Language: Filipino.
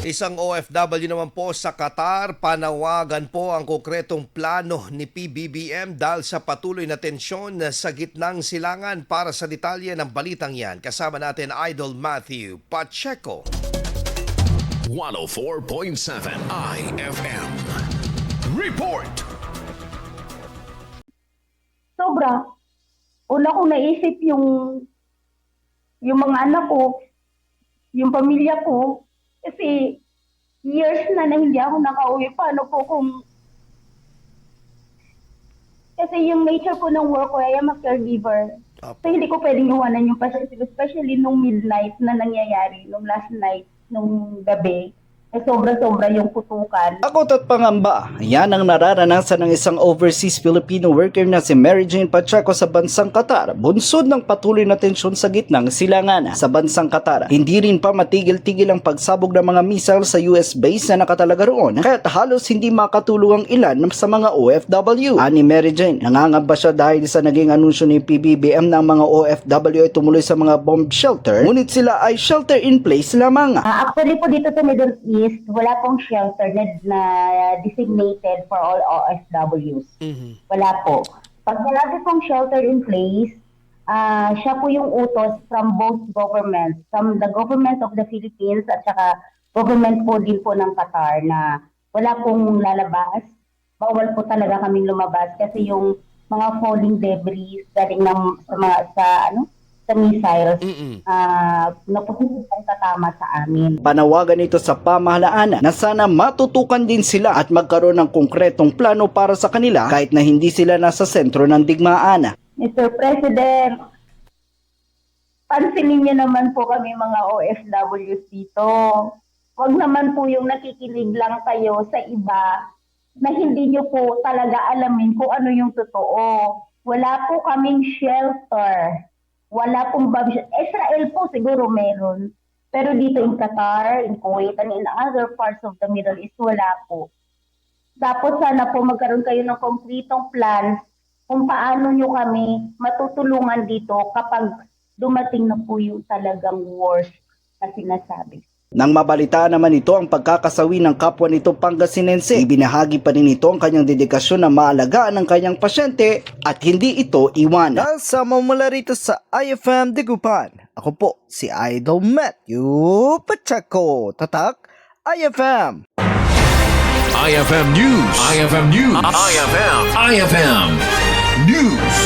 Isang OFW naman po sa Qatar, panawagan po ang konkretong plano ni PBBM dahil sa patuloy na tensyon sa gitnang silangan. Para sa detalye ng balitang yan, kasama natin Idol Matthew Pacheco. 104.7 IFM Report. Sobra. Una kong naisip yung mga anak ko, yung pamilya ko, kasi years na hindi ako nakauwi. Paano po kung... Kasi yung nature ko ng work ko, I am a caregiver. So hindi ko pwedeng iwanan yung pasyente, especially nung midnight na nangyayari, nung last night, nung gabi. Sobra-sobra yung putukan. Takot at pangamba, yan ang nararanasan ng isang overseas Filipino worker na si Mary Jane Pacheco sa bansang Qatar, bunsod ng patuloy na tensyon sa gitnang silangan. Sa bansang Qatar, hindi rin pa matigil-tigil ang pagsabog ng mga missile sa US base na nakatalaga roon, kaya't halos hindi makatulong ang ilan sa mga OFW. Ani Mary Jane, nangangamba siya dahil sa naging anunsyo ni PBBM na ang mga OFW ay tumuloy sa mga bomb shelter, ngunit sila ay shelter in place lamang. Actually po dito sa Middle East, wala pong shelter na designated for all OFWs. Wala po. Pag wala pong shelter in place, siya po yung utos from both governments, from the government of the Philippines at saka government po din po ng Qatar, na wala pong lalabas. Bawal po talaga kaming lumabas kasi yung mga falling debris galing sa missiles, napupunta tatama sa amin. Panawagan ito sa pamahalaan na sana matutukan din sila at magkaroon ng konkretong plano para sa kanila kahit na hindi sila nasa sentro ng digmaan. Mr. President, pansinin niyo naman po kami mga OFWs dito. Huwag naman po yung nakikinig lang kayo sa iba na hindi niyo po talaga alamin kung ano yung totoo. Wala po kaming shelter. Wala pong bomb shelter. Israel po siguro meron. Pero dito in Qatar, in Kuwait, and in other parts of the Middle East, wala po. Tapos sana po magkaroon kayo ng konkretong plans kung paano nyo kami matutulungan dito kapag dumating na po yung talagang worst na sinasabi. Nang mabalitaan naman ito ang pagkakasawi ng kapwa nito Pangasinense, ibinahagi pa rin ito ang kanyang dedikasyon na maalagaan ang kanyang pasyente at hindi ito iwan. Sama mula rito sa IFM Dagupan, ako po si Idol Matthew Pacheco, Tatak IFM. IFM News. IFM News. IFM News.